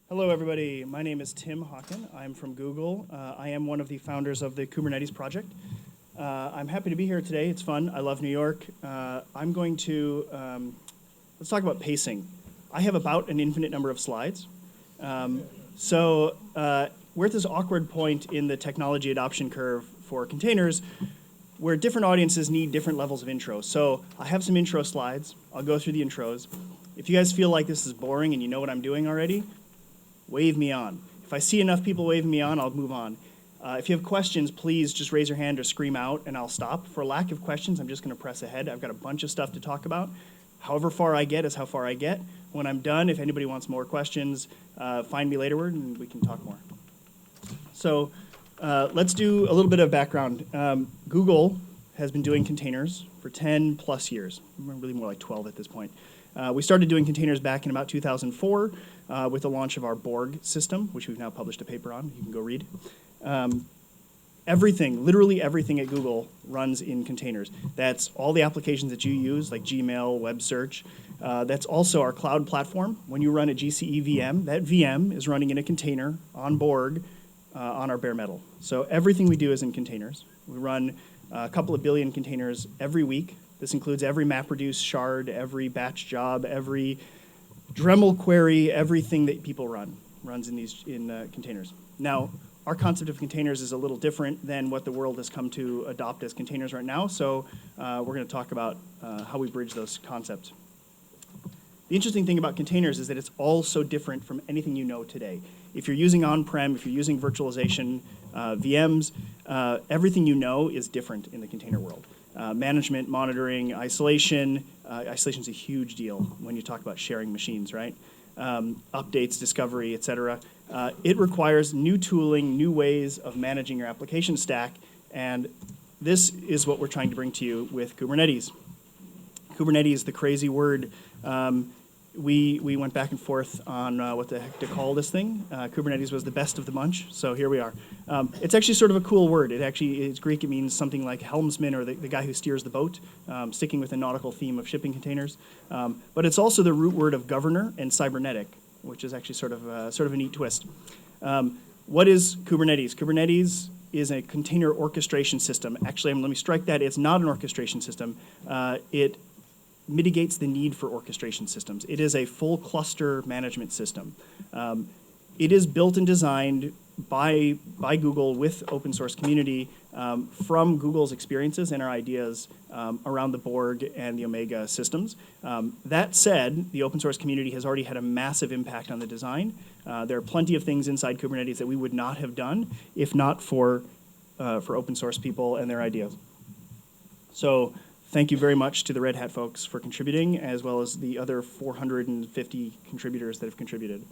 Hello, everybody. My name is Tim Hawken. I'm from Google. I am one of the founders of the Kubernetes project. I'm happy to be here today. It's fun. I love New York. I'm going to, let's talk about pacing. I have about an infinite number of slides. So we're at this awkward point in the technology adoption curve for containers where different audiences need different levels of intro. So I have some intro slides. I'll go through the intros. If you guys feel like this is boring and you know what I'm doing already, wave me on. If I see enough people waving me on, I'll move on. If you have questions, please just raise your hand or scream out and I'll stop. For lack of questions, I'm just gonna press ahead. I've got a bunch of stuff to talk about. However far I get is how far I get. When I'm done, if anybody wants more questions, find me laterward and we can talk more. So let's do a little bit of background. Google has been doing containers for 10 plus years, really more like 12 at this point. We started doing containers back in about 2004 with the launch of our Borg system, which we've now published a paper on. You can go read. Everything, literally everything at Google runs in containers. That's all the applications that you use, like Gmail, web search. That's also our cloud platform. When you run a GCE VM, that VM is running in a container on Borg on our bare metal. So everything we do is in containers. We run a couple of billion containers every week. This includes every MapReduce shard, every batch job, every Dremel query, everything that people runs in these containers. Now, our concept of containers is a little different than what the world has come to adopt as containers right now, so we're going to talk about how we bridge those concepts. The interesting thing about containers is that it's all so different from anything you know today. If you're using on-prem, if you're using virtualization, VMs, everything you know is different in the container world. Management, monitoring, isolation. Isolation is a huge deal when you talk about sharing machines, right? Updates, discovery, et cetera. It requires new tooling, new ways of managing your application stack, and this is what we're trying to bring to you with Kubernetes. Kubernetes, the crazy word. We went back and forth on what the heck to call this thing. Kubernetes was the best of the bunch, so here we are. It's actually sort of a cool word. It's Greek. It means something like helmsman, or the guy who steers the boat, sticking with the nautical theme of shipping containers. But it's also the root word of governor and cybernetic, which is actually sort of a neat twist. What is Kubernetes? Kubernetes is a container orchestration system. Actually, let me strike that. It's not an orchestration system. It mitigates the need for orchestration systems. It is a full cluster management system. It is built and designed by Google with open source community from Google's experiences and our ideas around the Borg and the Omega systems. That said, the open source community has already had a massive impact on the design. There are plenty of things inside Kubernetes that we would not have done if not for open source people and their ideas. So thank you very much to the Red Hat folks for contributing, as well as the other 450 contributors that have contributed.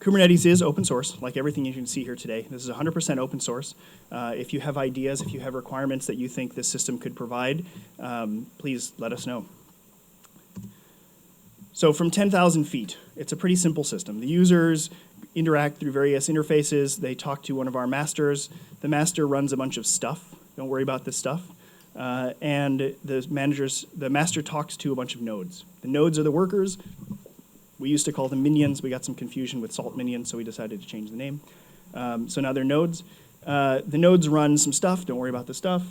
Kubernetes is open source, like everything you can see here today. This is 100% open source. If you have ideas, if you have requirements that you think this system could provide, please let us know. So from 10,000 feet, it's a pretty simple system. The users interact through various interfaces. They talk to one of our masters. The master runs a bunch of stuff. Don't worry about this stuff. And the master talks to a bunch of nodes. The nodes are the workers. We used to call them minions. We got some confusion with salt minions, so we decided to change the name. So now they're nodes. The nodes run some stuff. Don't worry about the stuff.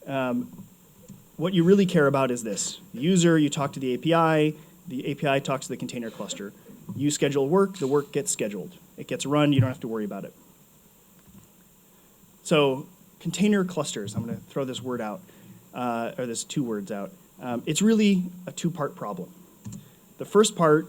What you really care about is this. The user, you talk to the API. The API talks to the container cluster. You schedule work. The work gets scheduled. It gets run. You don't have to worry about it. So container clusters, I'm going to throw this word out, or this two words out. It's really a two-part problem. The first part,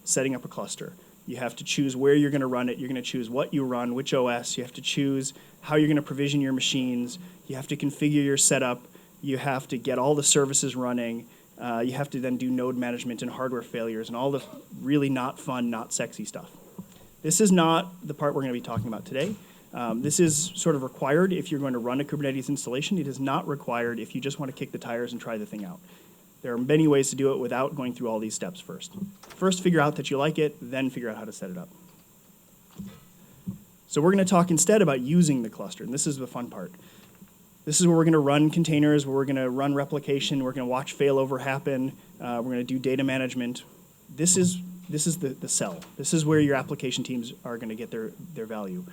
setting up a cluster. You have to choose where you're going to run it. You're going to choose what you run, which OS. You have to choose how you're going to provision your machines. You have to configure your setup. You have to get all the services running. You have to then do node management and hardware failures and all the really not fun, not sexy stuff. This is not the part we're going to be talking about today. This is sort of required if you're going to run a Kubernetes installation. It is not required if you just want to kick the tires and try the thing out. There are many ways to do it without going through all these steps first. First, figure out that you like it, then figure out how to set it up. So we're going to talk instead about using the cluster, and this is the fun part. This is where we're going to run containers, where we're going to run replication, we're going to watch failover happen, we're going to do data management. This is the sell. This is where your application teams are going to get their value.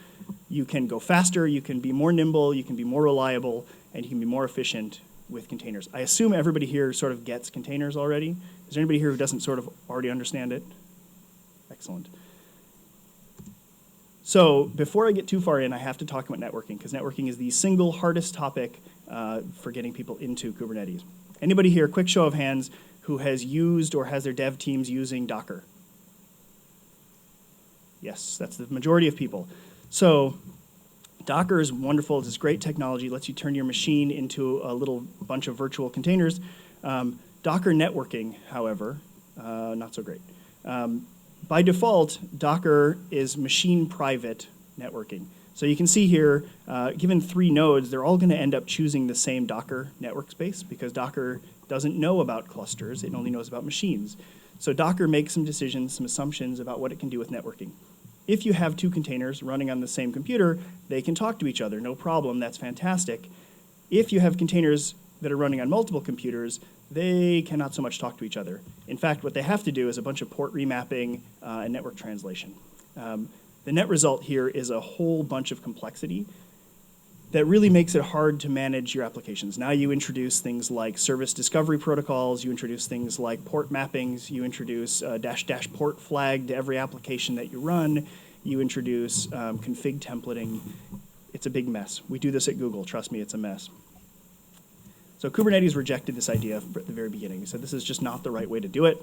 You can go faster, you can be more nimble, you can be more reliable, and you can be more efficient with containers. I assume everybody here sort of gets containers already. Is there anybody here who doesn't sort of already understand it? Excellent. So before I get too far in, I have to talk about networking, because networking is the single hardest topic for getting people into Kubernetes. Anybody here, quick show of hands, who has used or has their dev teams using Docker? Yes, that's the majority of people. So Docker is wonderful. It's this great technology. It lets you turn your machine into a little bunch of virtual containers. Docker networking, however, not so great. By default, Docker is machine private networking. So you can see here, given 3 nodes, they're all going to end up choosing the same Docker network space, because Docker doesn't know about clusters. It only knows about machines. So Docker makes some decisions, some assumptions about what it can do with networking. If you have 2 containers running on the same computer, they can talk to each other, no problem, that's fantastic. If you have containers that are running on multiple computers, they cannot so much talk to each other. In fact, what they have to do is a bunch of port remapping and network translation. The net result here is a whole bunch of complexity that really makes it hard to manage your applications. Now you introduce things like service discovery protocols, you introduce things like port mappings, you introduce -- port flag to every application that you run, you introduce config templating. It's a big mess. We do this at Google, trust me, it's a mess. So Kubernetes rejected this idea at the very beginning. They said this is just not the right way to do it.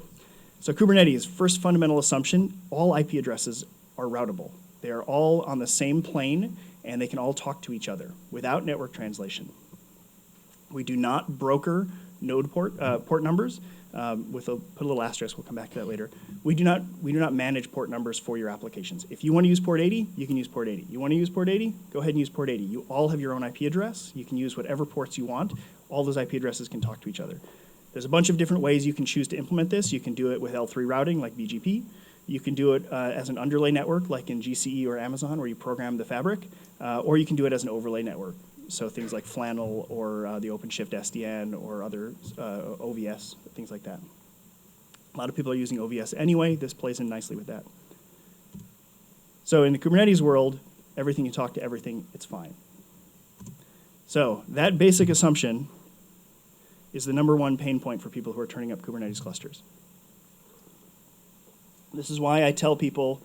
So Kubernetes, first fundamental assumption, all IP addresses are routable. They are all on the same plane, and they can all talk to each other without network translation. We do not broker node port numbers. Put a little asterisk, we'll come back to that later. We do not manage port numbers for your applications. If you want to use port 80, you can use port 80. You want to use port 80? Go ahead and use port 80. You all have your own IP address. You can use whatever ports you want. All those IP addresses can talk to each other. There's a bunch of different ways you can choose to implement this. You can do it with L3 routing, like BGP. You can do it as an underlay network, like in GCE or Amazon, where you program the fabric. Or you can do it as an overlay network. So things like Flannel or the OpenShift SDN or other OVS, things like that. A lot of people are using OVS anyway. This plays in nicely with that. So in the Kubernetes world, everything you talk to everything, it's fine. So that basic assumption is the #1 pain point for people who are turning up Kubernetes clusters. This is why I tell people,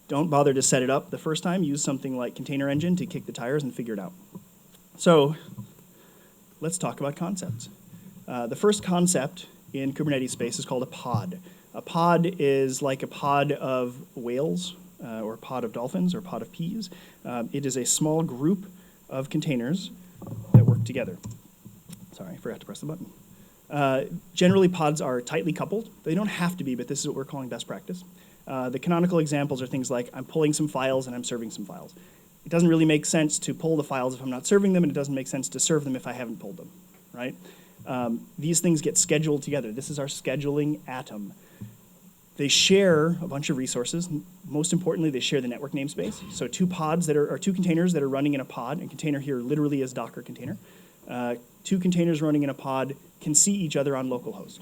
don't bother to set it up the first time. Use something like Container Engine to kick the tires and figure it out. So let's talk about concepts. The first concept in Kubernetes space is called a pod. A pod is like a pod of whales, or a pod of dolphins, or a pod of peas. It is a small group of containers that work together. Sorry, I forgot to press the button. Generally, pods are tightly coupled. They don't have to be, but this is what we're calling best practice. The canonical examples are things like I'm pulling some files and I'm serving some files. It doesn't really make sense to pull the files if I'm not serving them, and it doesn't make sense to serve them if I haven't pulled them, right? These things get scheduled together. This is our scheduling atom. They share a bunch of resources. Most importantly, they share the network namespace. So 2 pods that are 2 containers that are running in a pod, and container here literally is Docker container. 2 containers running in a pod can see each other on localhost,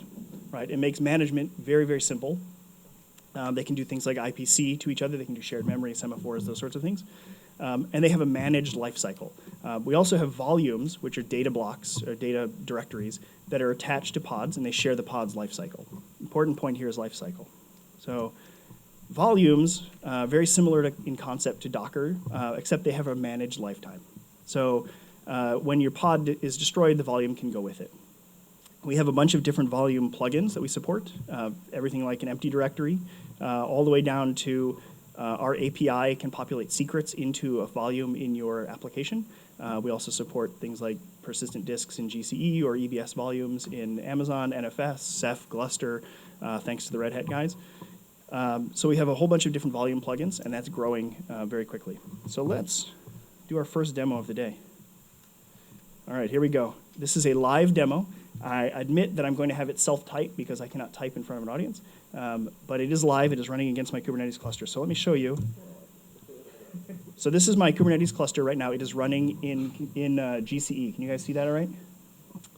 right? It makes management very, very simple. They can do things like IPC to each other. They can do shared memory, semaphores, those sorts of things. And they have a managed lifecycle. We also have volumes, which are data blocks or data directories that are attached to pods, and they share the pod's lifecycle. Important point here is lifecycle. So volumes, very similar in concept to Docker, except they have a managed lifetime. So when your pod is destroyed, the volume can go with it. We have a bunch of different volume plugins that we support, everything like an empty directory, all the way down to our API can populate secrets into a volume in your application. We also support things like persistent disks in GCE or EBS volumes in Amazon, NFS, Ceph, Gluster, thanks to the Red Hat guys. So we have a whole bunch of different volume plugins, and that's growing very quickly. So let's do our first demo of the day. All right, here we go. This is a live demo. I admit that I'm going to have it self-type because I cannot type in front of an audience. But it is live. It is running against my Kubernetes cluster. So let me show you. So this is my Kubernetes cluster right now. It is running in GCE. Can you guys see that all right?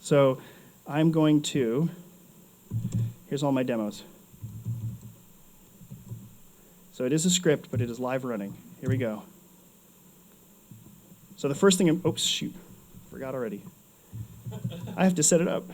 So I'm going to, here's all my demos. So it is a script, but it is live running. Here we go. So the first thing oops, shoot, forgot already. I have to set it up.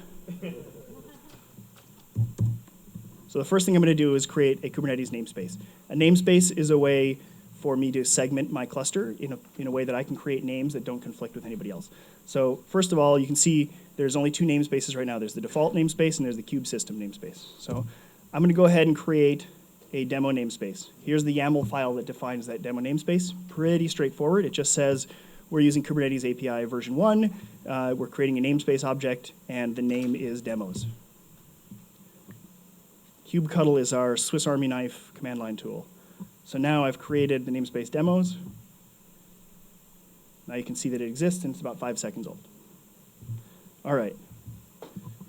So the first thing I'm going to do is create a Kubernetes namespace. A namespace is a way for me to segment my cluster in a way that I can create names that don't conflict with anybody else. So first of all, you can see there's only two namespaces right now. There's the default namespace and there's the kube system namespace. So I'm going to go ahead and create a demo namespace. Here's the YAML file that defines that demo namespace. Pretty straightforward. It just says we're using Kubernetes API version 1. We're creating a namespace object, and the name is demos. kubectl is our Swiss Army knife command line tool. So now I've created the namespace demos. Now you can see that it exists, and it's about 5 seconds old. All right.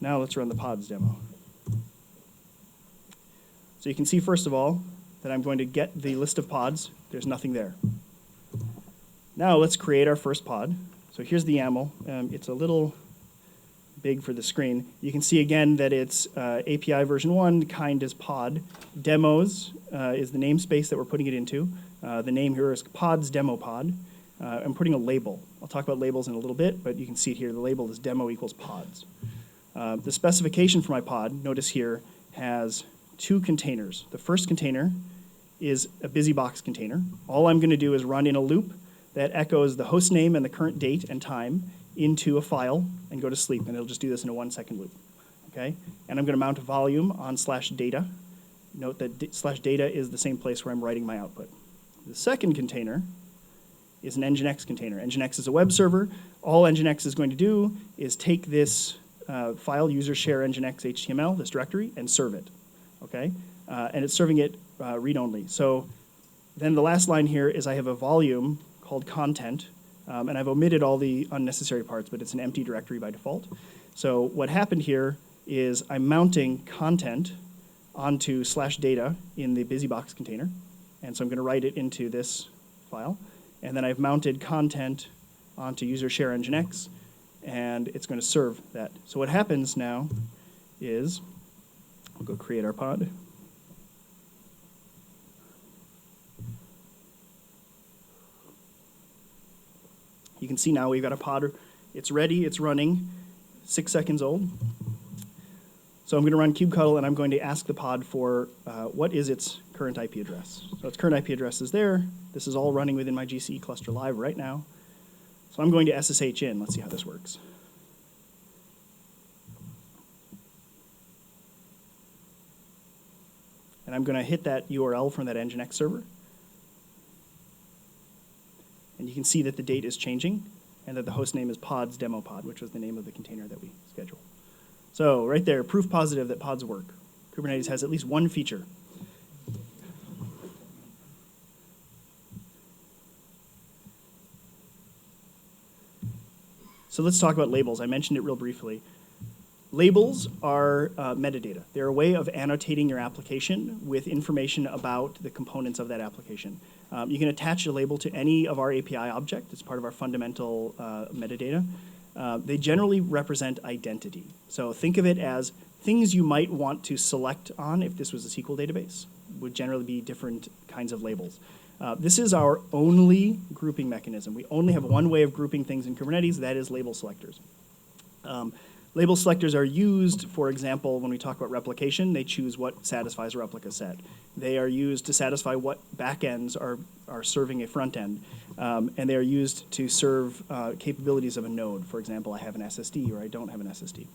Now let's run the pods demo. So you can see, first of all, that I'm going to get the list of pods. There's nothing there. Now let's create our first pod. So here's the YAML. It's a little big for the screen. You can see again that it's API version 1, kind is pod. Demos is the namespace that we're putting it into. The name here is pods demo pod. I'm putting a label. I'll talk about labels in a little bit, but you can see it here. The label is demo equals pods. The specification for my pod, notice here, has 2 containers. The first container is a BusyBox container. All I'm going to do is run in a loop that echoes the host name and the current date and time into a file and go to sleep, and it'll just do this in a 1-second loop. Okay? And I'm going to mount a volume on /data. Note that /data is the same place where I'm writing my output. The second container is an Nginx container. Nginx is a web server. All Nginx is going to do is take this file, user share Nginx HTML, this directory, and serve it. Okay? And it's serving it read-only. So then the last line here is I have a volume called content, and I've omitted all the unnecessary parts, but it's an empty directory by default. So what happened here is I'm mounting content onto /data in the BusyBox container, and so I'm going to write it into this file. And then I've mounted content onto user share Nginx, and it's going to serve that. So what happens now is, we'll go create our pod. You can see now we've got a pod. It's ready, it's running, 6 seconds old. So I'm going to run kubectl, and I'm going to ask the pod for what is its current IP address. So its current IP address is there. This is all running within my GCE cluster live right now. So I'm going to SSH in. Let's see how this works. And I'm going to hit that URL from that Nginx server. And you can see that the date is changing, and that the host name is pods demo pod, which was the name of the container that we scheduled. So right there, proof positive that pods work. Kubernetes has at least one feature. So let's talk about labels. I mentioned it real briefly. Labels are metadata. They're a way of annotating your application with information about the components of that application. You can attach a label to any of our API object. It's part of our fundamental metadata. They generally represent identity. So think of it as things you might want to select on if this was a SQL database. Would generally be different kinds of labels. This is our only grouping mechanism. We only have one way of grouping things in Kubernetes, that is label selectors. Label selectors are used, for example, when we talk about replication, they choose what satisfies a replica set. They are used to satisfy what backends are serving a front end. And they are used to serve capabilities of a node. For example, I have an SSD or I don't have an SSD.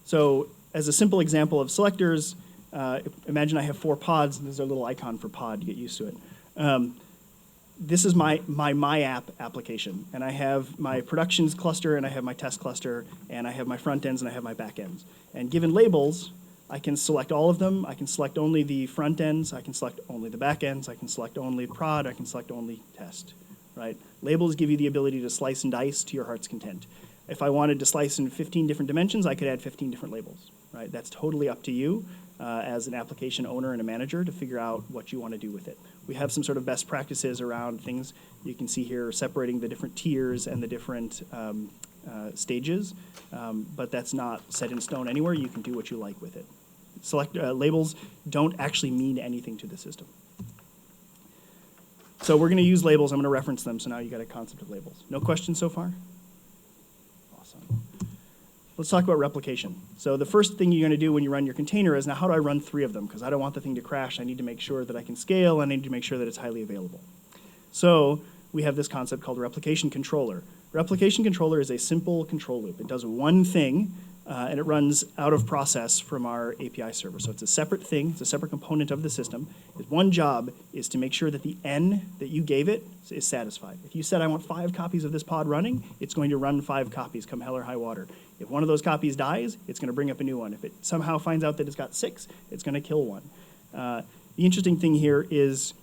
So as a simple example of selectors, imagine I have 4 pods, and there's a little icon for pod, get used to it. This is my app application, and I have my productions cluster, and I have my test cluster, and I have my front ends, and I have my back ends. And given labels, I can select all of them. I can select only the front ends. I can select only the back ends. I can select only prod. I can select only test. Right? Labels give you the ability to slice and dice to your heart's content. If I wanted to slice in 15 different dimensions, I could add 15 different labels. Right? That's totally up to you as an application owner and a manager to figure out what you want to do with it. We have some sort of best practices around things. You can see here separating the different tiers and the different stages, but that's not set in stone anywhere. You can do what you like with it. labels don't actually mean anything to the system. So we're going to use labels. I'm going to reference them. So now you got a concept of labels. No questions so far? Awesome. Let's talk about replication. So the first thing you're going to do when you run your container is, now how do I run 3 of them? Because I don't want the thing to crash. I need to make sure that I can scale. I need to make sure that it's highly available. So we have this concept called replication controller. Replication controller is a simple control loop. It does one thing, and it runs out of process from our API server. So it's a separate thing. It's a separate component of the system. Its one job is to make sure that the N that you gave it is satisfied. If you said, I want 5 copies of this pod running, it's going to run 5 copies, come hell or high water. If one of those copies dies, it's going to bring up a new one. If it somehow finds out that it's got 6, it's going to kill one. The interesting thing here is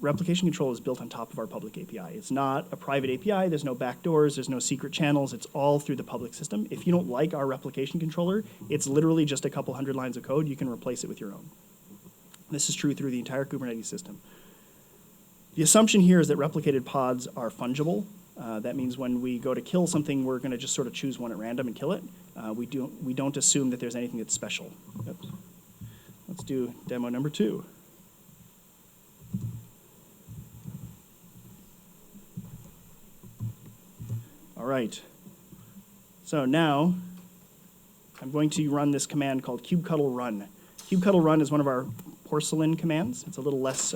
replication control is built on top of our public API. It's not a private API. There's no backdoors. There's no secret channels. It's all through the public system. If you don't like our replication controller, it's literally just a couple hundred lines of code. You can replace it with your own. This is true through the entire Kubernetes system. The assumption here is that replicated pods are fungible. That means when we go to kill something, we're going to just sort of choose one at random and kill it. We don't assume that there's anything that's special. Oops. Let's do demo number 2. All right. So now I'm going to run this command called kubectl run. Kubectl run is one of our porcelain commands. It's a little less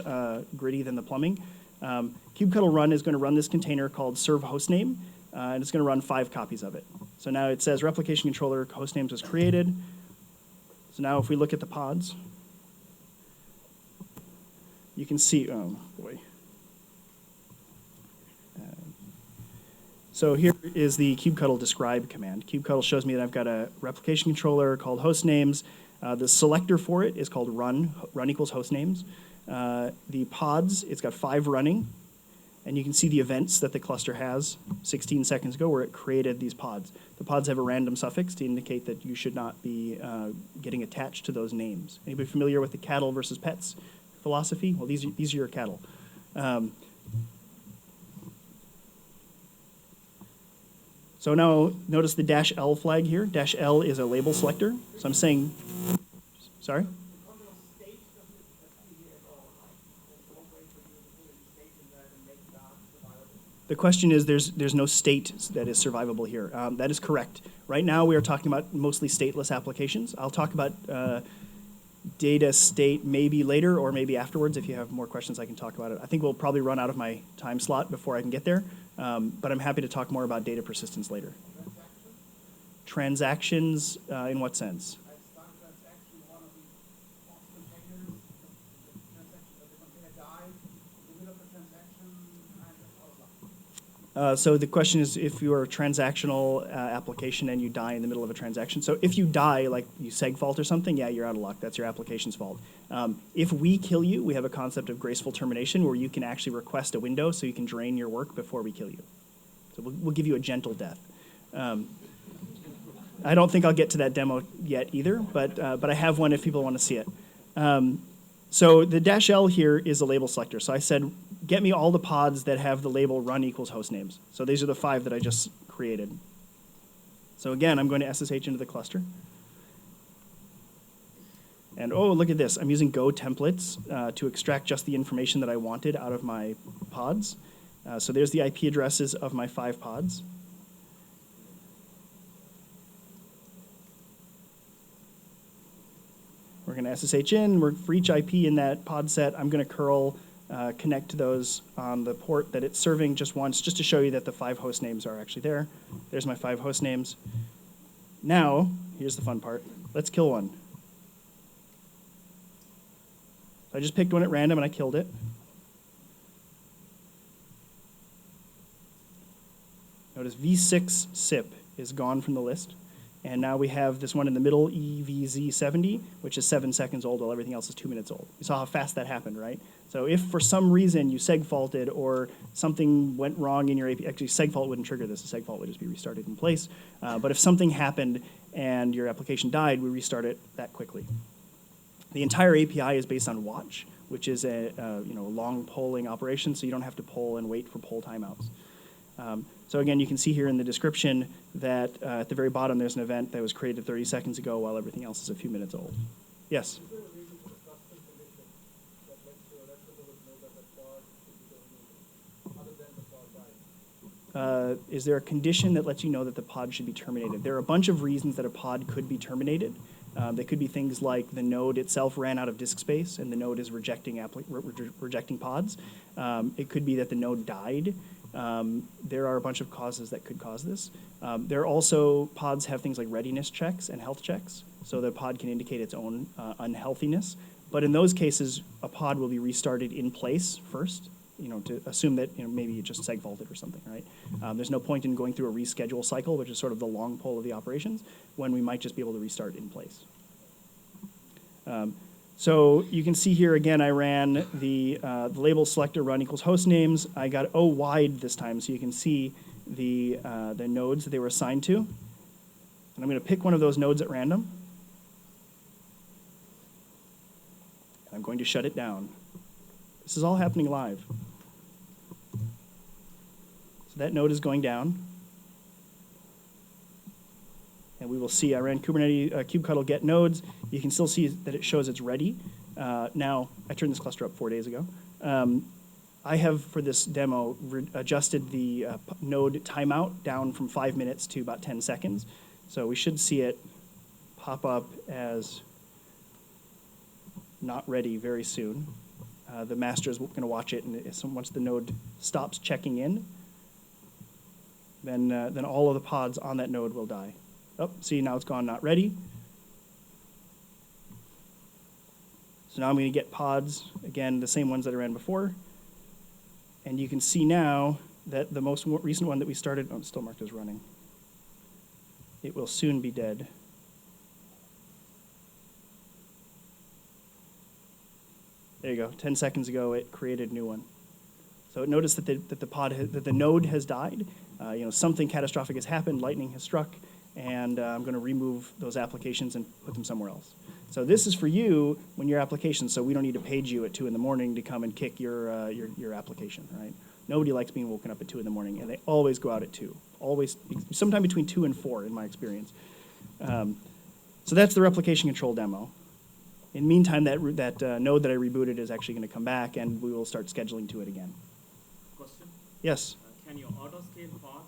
gritty than the plumbing. Kubectl run is going to run this container called serve hostname, and it's going to run 5 copies of it. So now it says replication controller hostnames was created. So now if we look at the pods, you can see, oh boy. So here is the kubectl describe command. Kubectl shows me that I've got a replication controller called hostnames. The selector for it is called run equals hostnames. The pods, it's got 5 running, and you can see the events that the cluster has 16 seconds ago where it created these pods. The pods have a random suffix to indicate that you should not be getting attached to those names. Anybody familiar with the cattle versus pets philosophy? Well, these are your cattle. So now notice the -L flag here. -L is a label selector. So I'm saying, sorry? The question is, there's no state that is survivable here. That is correct. Right now we are talking about mostly stateless applications. I'll talk about data state maybe later or maybe afterwards. If you have more questions, I can talk about it. I think we'll probably run out of my time slot before I can get there, but I'm happy to talk more about data persistence later. Transactions, in what sense? So the question is, if you're a transactional application and you die in the middle of a transaction. So if you die, like you segfault or something, yeah, you're out of luck. That's your application's fault. If we kill you, we have a concept of graceful termination where you can actually request a window so you can drain your work before we kill you. So we'll give you a gentle death. I don't think I'll get to that demo yet either, but I have one if people want to see it. So the -L here is a label selector. So I said, get me all the pods that have the label run equals hostnames. So these are the 5 that I just created. So again, I'm going to SSH into the cluster. And oh, look at this. I'm using Go templates to extract just the information that I wanted out of my pods. So there's the IP addresses of my 5 pods. We're going to SSH in. For each IP in that pod set, I'm going to curl connect to those on the port that it's serving just once, just to show you that the 5 host names are actually there. There's my 5 host names. Now, here's the fun part. Let's kill one. So I just picked one at random and I killed it. Notice V6 SIP is gone from the list. And now we have this one in the middle, EVZ70, which is 7 seconds old while everything else is 2 minutes old. You saw how fast that happened, right? So if for some reason you segfaulted or something went wrong in your API, actually segfault wouldn't trigger this, the segfault would just be restarted in place. But if something happened and your application died, we restart it that quickly. The entire API is based on watch, which is a long polling operation, so you don't have to poll and wait for poll timeouts. So again, you can see here in the description that at the very bottom there's an event that was created 30 seconds ago while everything else is a few minutes old. Yes? Is there a way to put a custom condition that lets your rest of the node know that the pod should be terminated, other than the pod dying? Is there a condition that lets you know that the pod should be terminated? There are a bunch of reasons that a pod could be terminated. They could be things like the node itself ran out of disk space and the node is rejecting pods. It could be that the node died. There are a bunch of causes that could cause this. There are also, pods have things like readiness checks and health checks, so the pod can indicate its own unhealthiness. But in those cases, a pod will be restarted in place first, to assume that maybe it just seg faulted or something, right? There's no point in going through a reschedule cycle, which is sort of the long pole of the operations, when we might just be able to restart in place. So you can see here again, I ran the label selector run equals host names. I got O wide this time, so you can see the nodes that they were assigned to. And I'm going to pick one of those nodes at random. And I'm going to shut it down. This is all happening live. So that node is going down. And we will see, I ran Kubernetes kubectl get nodes. You can still see that it shows it's ready. Now, I turned this cluster up 4 days ago. I have, for this demo, adjusted the node timeout down from 5 minutes to about 10 seconds. So we should see it pop up as not ready very soon. The master is going to watch it, and once the node stops checking in, then all of the pods on that node will die. Oh, see, now it's gone not ready. So now I'm going to get pods, again, the same ones that I ran before. And you can see now that the most recent one that we started, oh, it's still marked as running. It will soon be dead. There you go. 10 seconds ago, it created a new one. So it noticed that the node has died. Something catastrophic has happened. Lightning has struck. And I'm going to remove those applications and put them somewhere else. So this is for you when your application, so we don't need to page you at 2 in the morning to come and kick your application, right? Nobody likes being woken up at 2 in the morning, and they always go out at 2. Always, sometime between 2 and 4 in my experience. So that's the replication control demo. In the meantime, that node that I rebooted is actually going to come back, and we will start scheduling to it again. Question? Yes? Can you auto-scale pods?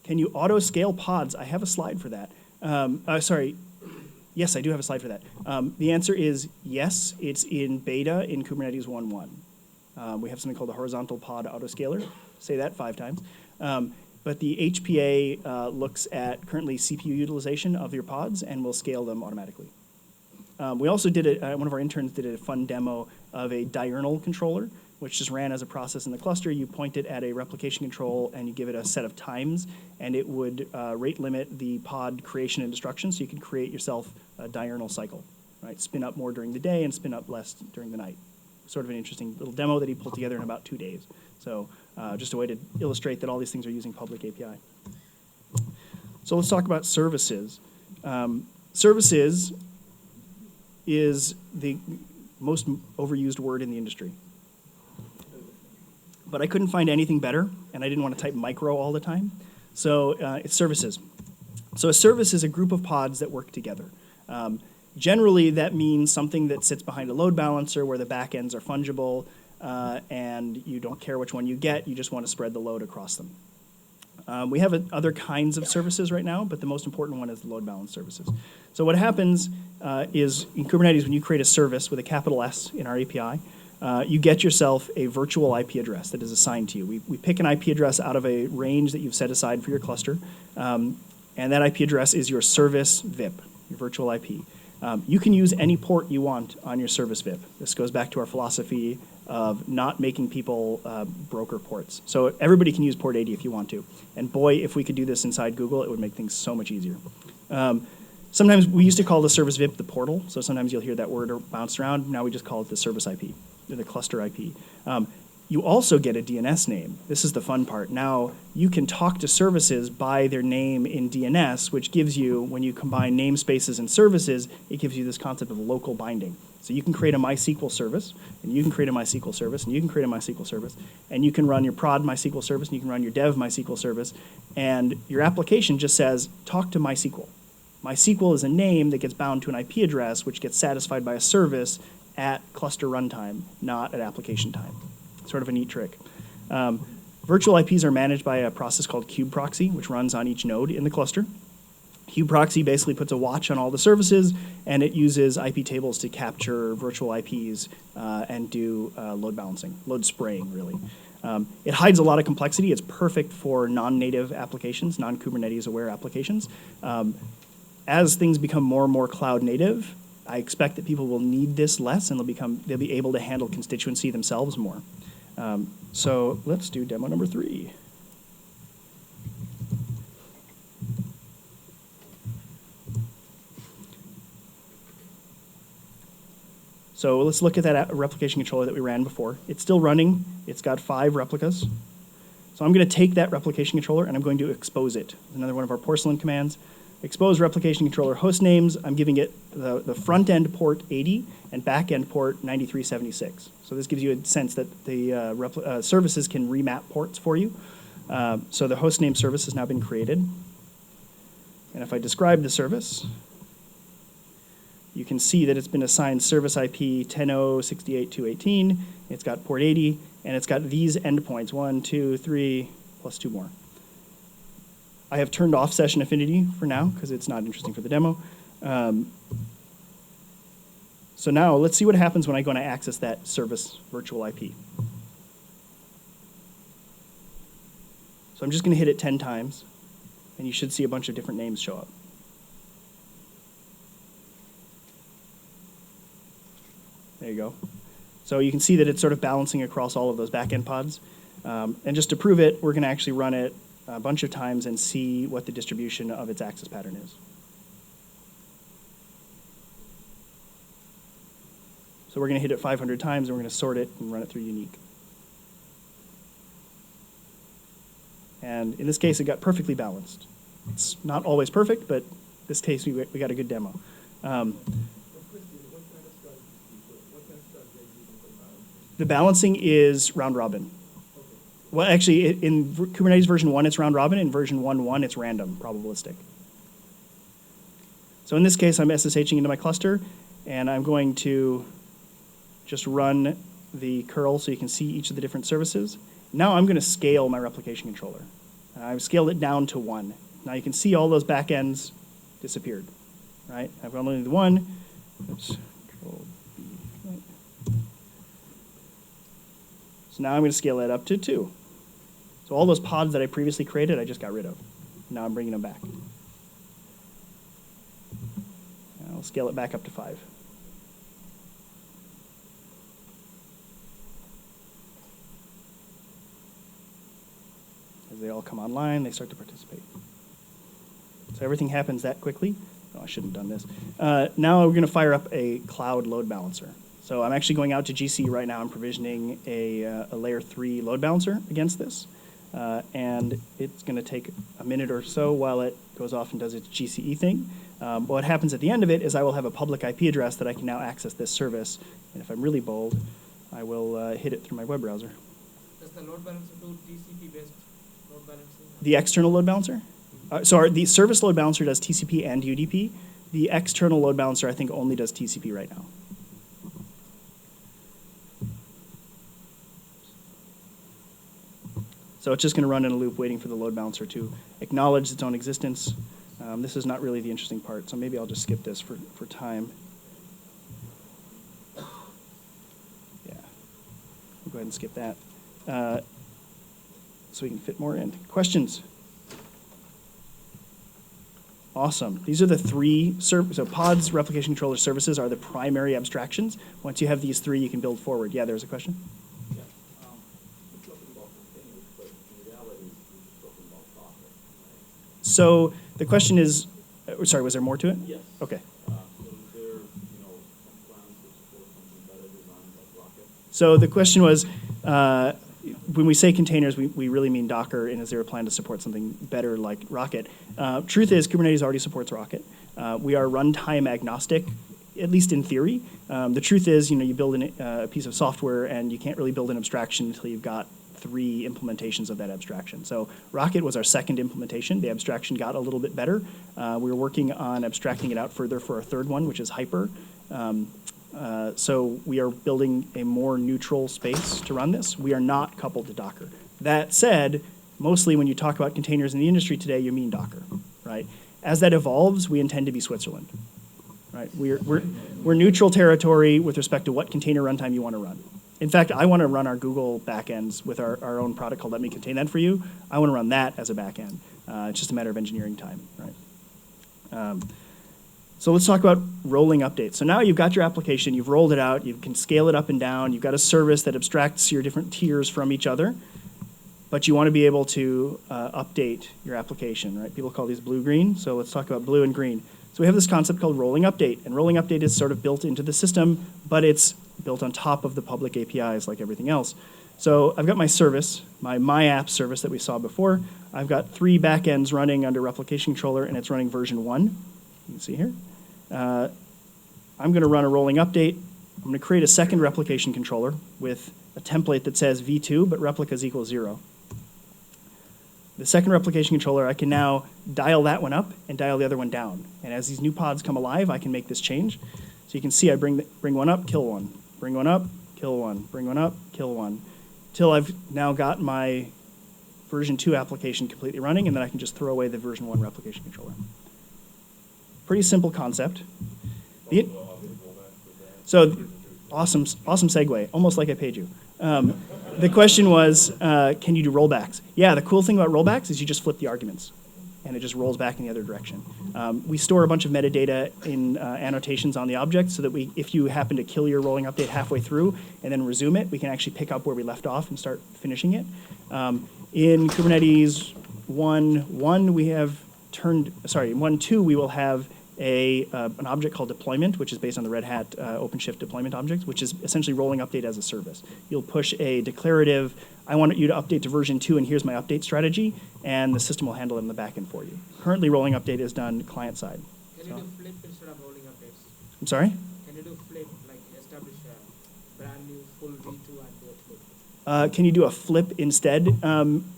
Can you auto-scale pods? I have a slide for that. Sorry. Yes, I do have a slide for that. The answer is yes. It's in beta in Kubernetes 1.1. We have something called the horizontal pod autoscaler. Say that 5 times. But the HPA looks at currently CPU utilization of your pods and will scale them automatically. We also did one of our interns did a fun demo of a diurnal controller, which just ran as a process in the cluster. You point it at a replication control, and you give it a set of times, and it would rate limit the pod creation and destruction, so you can create yourself a diurnal cycle, right? Spin up more during the day and spin up less during the night. Sort of an interesting little demo that he pulled together in about 2 days. So just a way to illustrate that all these things are using public API. So let's talk about services. Services is the most overused word in the industry. But I couldn't find anything better, and I didn't want to type micro all the time. So it's services. So a service is a group of pods that work together. Generally, that means something that sits behind a load balancer where the backends are fungible, and you don't care which one you get, you just want to spread the load across them. We have other kinds of services right now, but the most important one is the load balance services. So what happens is in Kubernetes, when you create a service with a capital S in our API, you get yourself a virtual IP address that is assigned to you. We pick an IP address out of a range that you've set aside for your cluster, and that IP address is your service VIP, your virtual IP. You can use any port you want on your service VIP. This goes back to our philosophy of not making people broker ports. So everybody can use port 80 if you want to. And boy, if we could do this inside Google, it would make things so much easier. Sometimes we used to call the service VIP the portal, so sometimes you'll hear that word bounced around. Now we just call it the service IP, or the cluster IP. You also get a DNS name. This is the fun part. Now you can talk to services by their name in DNS, which gives you, when you combine namespaces and services, it gives you this concept of local binding. So you can create a MySQL service, and you can create a MySQL service, and you can create a MySQL service, and you can run your prod MySQL service, and you can run your dev MySQL service, and your application just says, talk to MySQL. MySQL is a name that gets bound to an IP address, which gets satisfied by a service at cluster runtime, not at application time. Sort of a neat trick. Virtual IPs are managed by a process called kubeproxy, which runs on each node in the cluster. kubeproxy basically puts a watch on all the services, and it uses IP tables to capture virtual IPs and do load balancing, load spraying, really. It hides a lot of complexity. It's perfect for non-native applications, non-Kubernetes aware applications. As things become more and more cloud native, I expect that people will need this less, and they'll be able to handle constituency themselves more. So let's do demo number 3. So let's look at that replication controller that we ran before. It's still running. It's got 5 replicas. So I'm going to take that replication controller and I'm going to expose it. Another one of our porcelain commands. Expose replication controller host names. I'm giving it the front end port 80 and back end port 9376. So this gives you a sense that the services can remap ports for you. So the host name service has now been created. And if I describe the service, you can see that it's been assigned service IP 10.0.68.218. It's got port 80, and it's got these endpoints, 1, 2, 3, plus 2 more. I have turned off session affinity for now, because it's not interesting for the demo. So now let's see what happens when I go and I access that service virtual IP. So I'm just going to hit it 10 times, and you should see a bunch of different names show up. There you go. So you can see that it's sort of balancing across all of those backend pods. And just to prove it, we're going to actually run it a bunch of times and see what the distribution of its access pattern is. So we're going to hit it 500 times, and we're going to sort it and run it through unique. And in this case, it got perfectly balanced. It's not always perfect, but in this case, we got a good demo. The balancing is round robin. Well, actually, in Kubernetes version 1, it's round robin. In version 1.1, it's random, probabilistic. So in this case, I'm SSHing into my cluster, and I'm going to just run the curl so you can see each of the different services. Now I'm going to scale my replication controller. I've scaled it down to 1. Now you can see all those backends disappeared, right? I've got only the 1. Oops. Control B, right. So now I'm going to scale that up to 2. So all those pods that I previously created, I just got rid of. Now I'm bringing them back. And I'll scale it back up to 5. As they all come online, they start to participate. So everything happens that quickly. Oh, I shouldn't have done this. Now we're going to fire up a cloud load balancer. So I'm actually going out to GC right now. I'm provisioning a layer 3 load balancer against this. And it's going to take a minute or so while it goes off and does its GCE thing. What happens at the end of it is I will have a public IP address that I can now access this service. And if I'm really bold, I will hit it through my web browser. Does the load balancer do TCP-based load balancing? The external load balancer? The service load balancer does TCP and UDP. The external load balancer, I think, only does TCP right now. So it's just going to run in a loop waiting for the load balancer to acknowledge its own existence. This is not really the interesting part, so maybe I'll just skip this for time. Yeah, we'll go ahead and skip that. So we can fit more in. Questions? Awesome. These are the 3 so pods, replication controller services are the primary abstractions. Once you have these 3, you can build forward. Yeah, there was a question? Yeah. We're talking about containers, but in reality, we're just talking about Docker, right? So the question is, sorry, was there more to it? Yes. Okay. So is there, some plans to support something better designed like Rocket? So the question was, when we say containers, we really mean Docker, and is there a plan to support something better like Rocket? Truth is, Kubernetes already supports Rocket. We are runtime agnostic, at least in theory. The truth is, you build a piece of software, and you can't really build an abstraction until you've got 3 implementations of that abstraction. So Rocket was our second implementation. The abstraction got a little bit better. We were working on abstracting it out further for our third one, which is Hyper. So we are building a more neutral space to run this. We are not coupled to Docker. That said, mostly when you talk about containers in the industry today, you mean Docker, right? As that evolves, we intend to be Switzerland, right? We're neutral territory with respect to what container runtime you want to run. In fact, I want to run our Google backends with our own product called Let Me Contain That For You. I want to run that as a backend. It's just a matter of engineering time, right? So let's talk about rolling updates. So now you've got your application, you've rolled it out, you can scale it up and down, you've got a service that abstracts your different tiers from each other, but you want to be able to update your application, right? People call these blue-green, so let's talk about blue and green. So we have this concept called rolling update, and rolling update is sort of built into the system, but it's built on top of the public APIs like everything else. So I've got my service, my app service that we saw before. I've got 3 backends running under Replication Controller, and it's running version 1. You can see here. I'm going to run a rolling update. I'm going to create a second replication controller with a template that says v2, but replicas equals 0. The second replication controller, I can now dial that one up and dial the other one down. And as these new pods come alive, I can make this change. So you can see I bring one up, kill one. Bring one up, kill one. Bring one up, kill one. Till I've now got my version 2 application completely running, and then I can just throw away the version 1 replication controller. Pretty simple concept. So awesome segue, almost like I paid you. The question was, can you do rollbacks? Yeah, the cool thing about rollbacks is you just flip the arguments, and it just rolls back in the other direction. We store a bunch of metadata in annotations on the object so that if you happen to kill your rolling update halfway through and then resume it, we can actually pick up where we left off and start finishing it. In Kubernetes 1.1, we have in 1.2, we will have an object called deployment, which is based on the Red Hat OpenShift deployment object, which is essentially rolling update as a service. You'll push a declarative, I want you to update to version 2, and here's my update strategy, and the system will handle it in the back end for you. Currently, rolling update is done client side. Can you do flip instead of rolling updates? I'm sorry? Can you do flip, like establish a brand new full V2 and do a flip? Can you do a flip instead?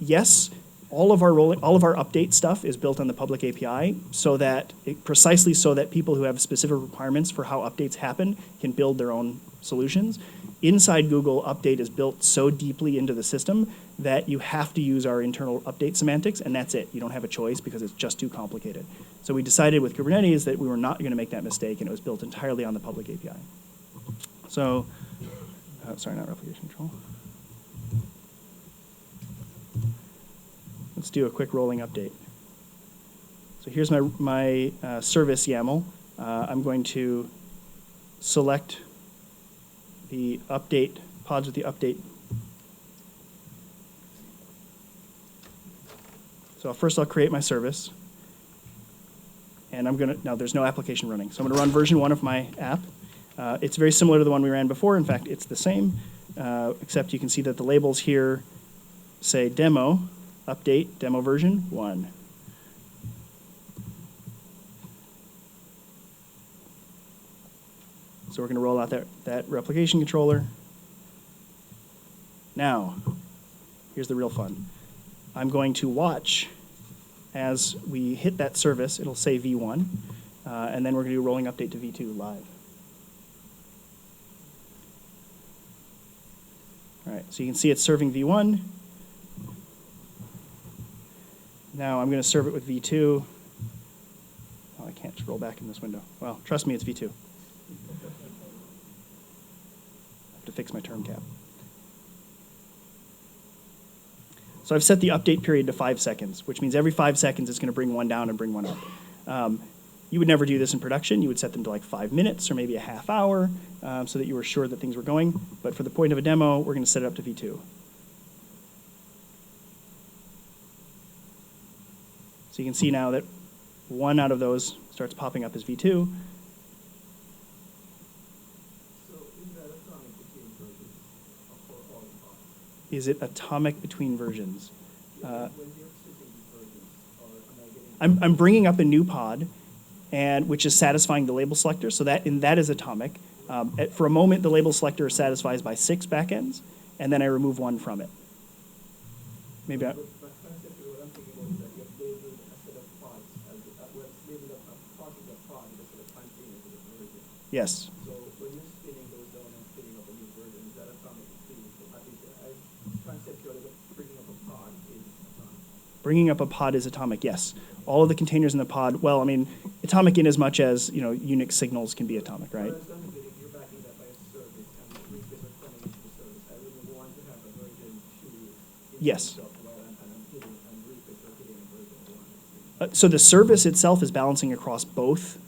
Yes. All of our update stuff is built on the public API precisely so that people who have specific requirements for how updates happen can build their own solutions. Inside Google, update is built so deeply into the system that you have to use our internal update semantics, and that's it. You don't have a choice because it's just too complicated. So we decided with Kubernetes that we were not going to make that mistake, and it was built entirely on the public API. So, sorry, not replication control. Let's do a quick rolling update. So here's my service YAML. I'm going to select the update, pods with the update. So first I'll create my service. And now there's no application running. So I'm going to run version 1 of my app. It's very similar to the one we ran before. In fact, it's the same, except you can see that the labels here say demo. Update, demo version 1. So we're going to roll out that replication controller. Now, here's the real fun. I'm going to watch as we hit that service. It'll say V1, and then we're going to do rolling update to V2 live. All right, so you can see it's serving V1. Now I'm going to serve it with V2. Oh, I can't just roll back in this window. Well, trust me, it's V2. I have to fix my term cap. So I've set the update period to 5 seconds, which means every 5 seconds it's going to bring one down and bring one up. You would never do this in production. You would set them to like 5 minutes or maybe a half hour so that you were sure that things were going. But for the point of a demo, we're going to set it up to V2. So you can see now that one out of those starts popping up as V2. So is that atomic between versions for all pods? Is it atomic between versions? When you're switching these versions, or am I getting... I'm bringing up a new pod, which is satisfying the label selector, so that is atomic. For a moment, the label selector satisfies by 6 backends, and then I remove one from it. maybe I, But conceptually, what I'm thinking about is that you have labeled a set of pods, well, it's labeled a particular pod with a set of containers with a version. yes. So when you're spinning those down and spinning up a new version, is that atomic too? So at least conceptually, bringing up a pod is atomic. Bringing up a pod is atomic, yes. All of the containers in the pod, well, I mean, atomic in as much as, Unix signals can be atomic, right? Well, as long as you're backing that by a service and the requests are coming into the service, I wouldn't want to have a version 2 Yes. while I'm hitting and requests are hitting a version 1. So the service itself is balancing across both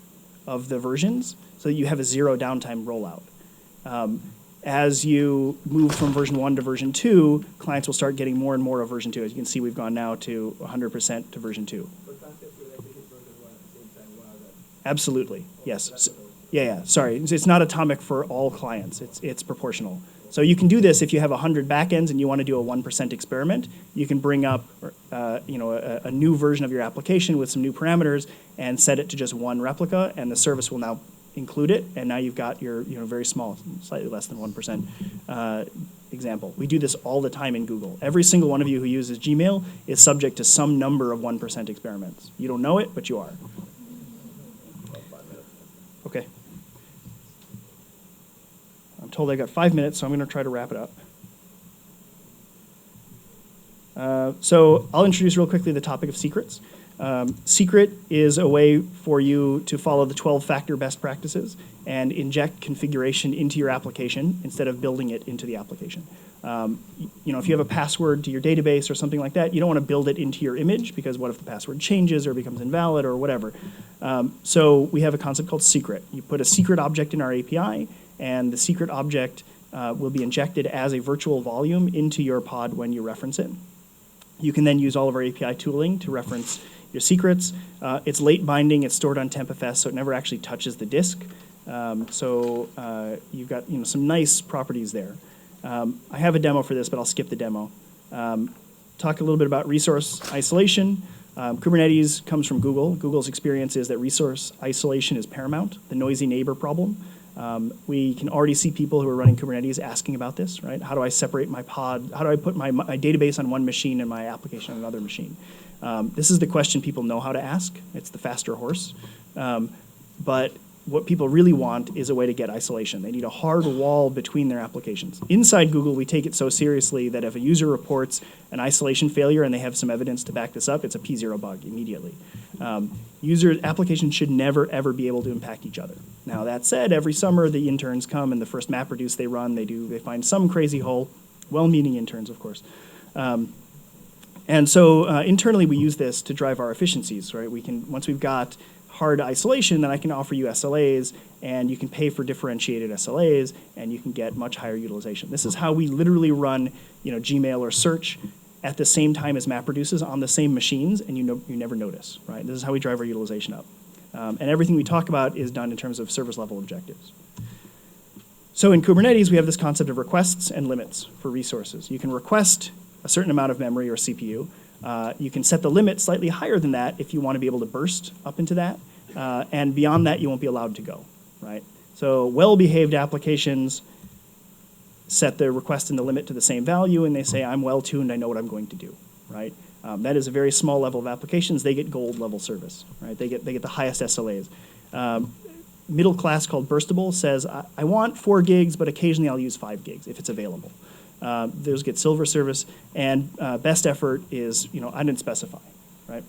of the versions, so that you have a zero downtime rollout. As you move from version 1 to version 2, clients will start getting more and more of version 2. As you can see, we've gone now to 100% to version 2. But conceptually, like they hit version 1 at the same time while that. Absolutely, yes. Yeah, sorry. It's not atomic for all clients. It's proportional. So you can do this if you have 100 backends and you want to do a 1% experiment. You can bring up, a new version of your application with some new parameters and set it to just one replica, and the service will now include it. And now you've got your, very small, slightly less than 1% example. We do this all the time in Google. Every single one of you who uses Gmail is subject to some number of 1% experiments. You don't know it, but you are. Okay. I'm told I got 5 minutes, so I'm going to try to wrap it up. So I'll introduce real quickly the topic of secrets. Secret is a way for you to follow the 12-factor best practices and inject configuration into your application instead of building it into the application. If you have a password to your database or something like that, you don't want to build it into your image, because what if the password changes or becomes invalid or whatever? So we have a concept called secret. You put a secret object in our API, and the secret object will be injected as a virtual volume into your pod when you reference it. You can then use all of our API tooling to reference your secrets. It's late binding, it's stored on tempfs, so it never actually touches the disk. You've got some nice properties there. I have a demo for this, but I'll skip the demo. Talk a little bit about resource isolation. Kubernetes comes from Google. Google's experience is that resource isolation is paramount, the noisy neighbor problem. We can already see people who are running Kubernetes asking about this, right? How do I separate my pod? How do I put my database on one machine and my application on another machine? This is the question people know how to ask. It's the faster horse. But what people really want is a way to get isolation. They need a hard wall between their applications. Inside Google, we take it so seriously that if a user reports an isolation failure and they have some evidence to back this up, it's a P0 bug immediately. Applications should never, ever be able to impact each other. Now, that said, every summer the interns come and the first MapReduce they run, they find some crazy hole, well-meaning interns, of course. Internally, we use this to drive our efficiencies, right? Once we've got hard isolation, then I can offer you SLAs, and you can pay for differentiated SLAs, and you can get much higher utilization. This is how we literally run, Gmail or search at the same time as MapReduces on the same machines, and you never notice, right? This is how we drive our utilization up. And everything we talk about is done in terms of service level objectives. So in Kubernetes, we have this concept of requests and limits for resources. You can request a certain amount of memory or CPU. You can set the limit slightly higher than that if you want to be able to burst up into that. And beyond that, you won't be allowed to go, right? So well-behaved applications set the request and the limit to the same value, and they say, I'm well-tuned, I know what I'm going to do, right? That is a very small level of applications. They get gold level service, right? They get the highest SLAs. Middle class called burstable says, I want 4 gigs, but occasionally I'll use 5 gigs if it's available. Those get silver service, and best effort is, I didn't specify, right?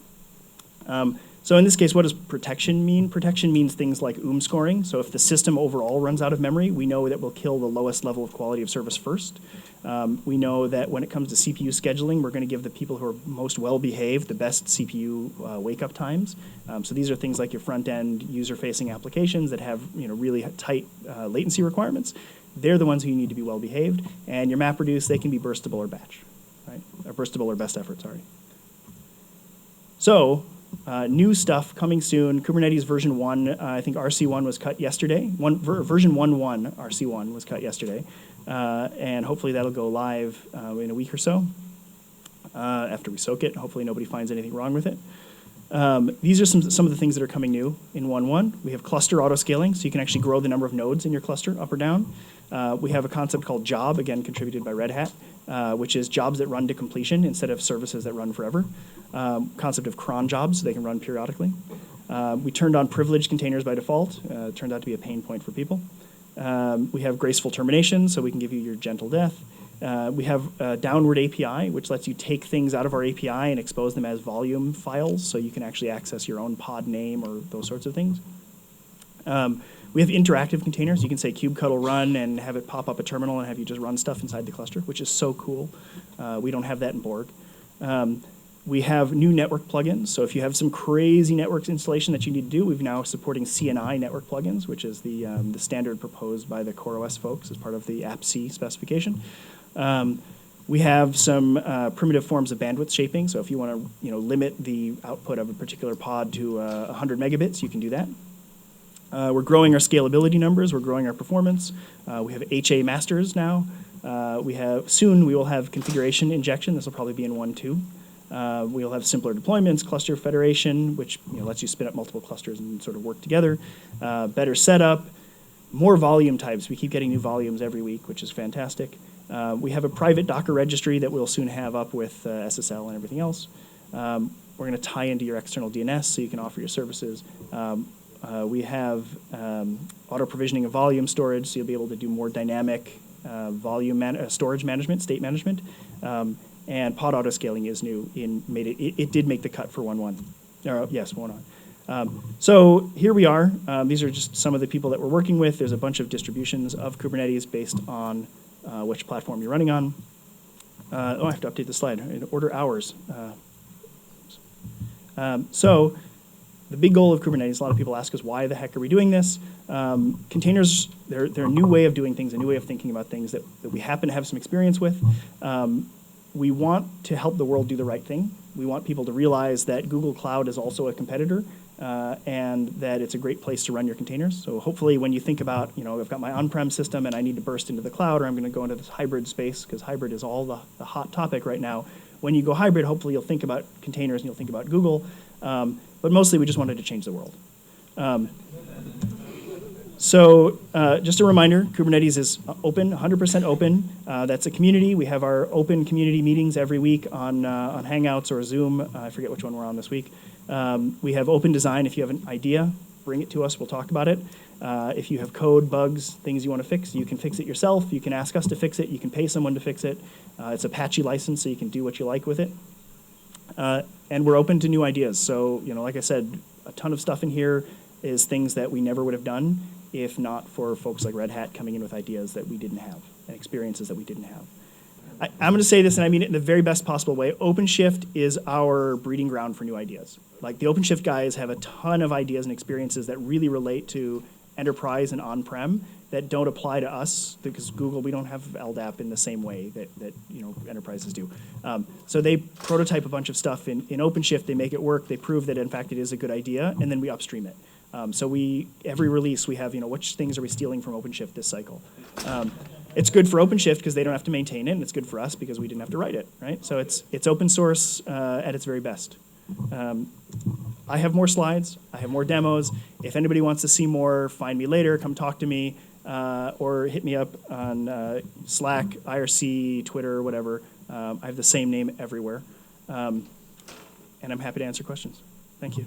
So in this case, what does protection mean? Protection means things like scoring. So if the system overall runs out of memory, we know that we'll kill the lowest level of quality of service first. We know that when it comes to CPU scheduling, we're going to give the people who are most well-behaved the best CPU wake-up times. So these are things like your front-end user-facing applications that have really tight latency requirements. They're the ones who you need to be well-behaved. And your MapReduce, they can be burstable or batch, right? Or burstable or best effort, sorry. So new stuff coming soon. Kubernetes version 1, I think RC1 was cut yesterday. Version 1.1 RC1 was cut yesterday. And hopefully that'll go live in a week or so after we soak it. Hopefully nobody finds anything wrong with it. These are some of the things that are coming new in 1.1. We have cluster auto-scaling, so you can actually grow the number of nodes in your cluster up or down. We have a concept called job, again contributed by Red Hat, which is jobs that run to completion instead of services that run forever. Concept of cron jobs, so they can run periodically. We turned on privileged containers by default. It turned out to be a pain point for people. We have graceful termination, so we can give you your gentle death. We have a downward API, which lets you take things out of our API and expose them as volume files, so you can actually access your own pod name or those sorts of things. We have interactive containers. You can say kubectl run and have it pop up a terminal and have you just run stuff inside the cluster, which is so cool. We don't have that in Borg. We have new network plugins. So if you have some crazy network installation that you need to do, we've now supporting CNI network plugins, which is the standard proposed by the CoreOS folks as part of the AppC specification. We have some primitive forms of bandwidth shaping. So if you want to limit the output of a particular pod to 100 megabits, you can do that. We're growing our scalability numbers. We're growing our performance. We have HA masters now. Soon we will have configuration injection. This will probably be in 1.2. We'll have simpler deployments, cluster federation, which lets you spin up multiple clusters and sort of work together. Better setup, more volume types. We keep getting new volumes every week, which is fantastic. We have a private Docker registry that we'll soon have up with SSL and everything else. We're going to tie into your external DNS so you can offer your services. We have auto provisioning of volume storage, so you'll be able to do more dynamic volume storage management, state management. And pod auto scaling is new. It did make the cut for 1.1. Yes, 1.1. So here we are. These are just some of the people that we're working with. There's a bunch of distributions of Kubernetes based on which platform you're running on. I have to update the slide. Order hours. So the big goal of Kubernetes, a lot of people ask us, why the heck are we doing this? Containers, they're a new way of doing things, a new way of thinking about things that we happen to have some experience with. We want to help the world do the right thing. We want people to realize that Google Cloud is also a competitor and that it's a great place to run your containers. So hopefully when you think about, I've got my on-prem system and I need to burst into the cloud, or I'm going to go into this hybrid space, because hybrid is all the hot topic right now. When you go hybrid, hopefully you'll think about containers and you'll think about Google. But mostly we just wanted to change the world. So just a reminder, Kubernetes is open, 100% open. That's a community. We have our open community meetings every week on Hangouts or Zoom. I forget which one we're on this week. We have open design. If you have an idea, bring it to us. We'll talk about it. If you have code, bugs, things you want to fix, you can fix it yourself. You can ask us to fix it. You can pay someone to fix it. It's Apache license, so you can do what you like with it. And we're open to new ideas. So, like I said, a ton of stuff in here is things that we never would have done if not for folks like Red Hat coming in with ideas that we didn't have and experiences that we didn't have. I'm going to say this, and I mean it in the very best possible way. OpenShift is our breeding ground for new ideas. Like, the OpenShift guys have a ton of ideas and experiences that really relate to enterprise and on-prem that don't apply to us, because Google, we don't have LDAP in the same way that enterprises do. So they prototype a bunch of stuff in OpenShift, they make it work, they prove that in fact it is a good idea, and then we upstream it. So every release we have, which things are we stealing from OpenShift this cycle? It's good for OpenShift because they don't have to maintain it, and it's good for us because we didn't have to write it, right? So it's open source at its very best. I have more slides. I have more demos. If anybody wants to see more, find me later. Come talk to me, or hit me up on Slack, IRC, Twitter, whatever. I have the same name everywhere, and I'm happy to answer questions. Thank you.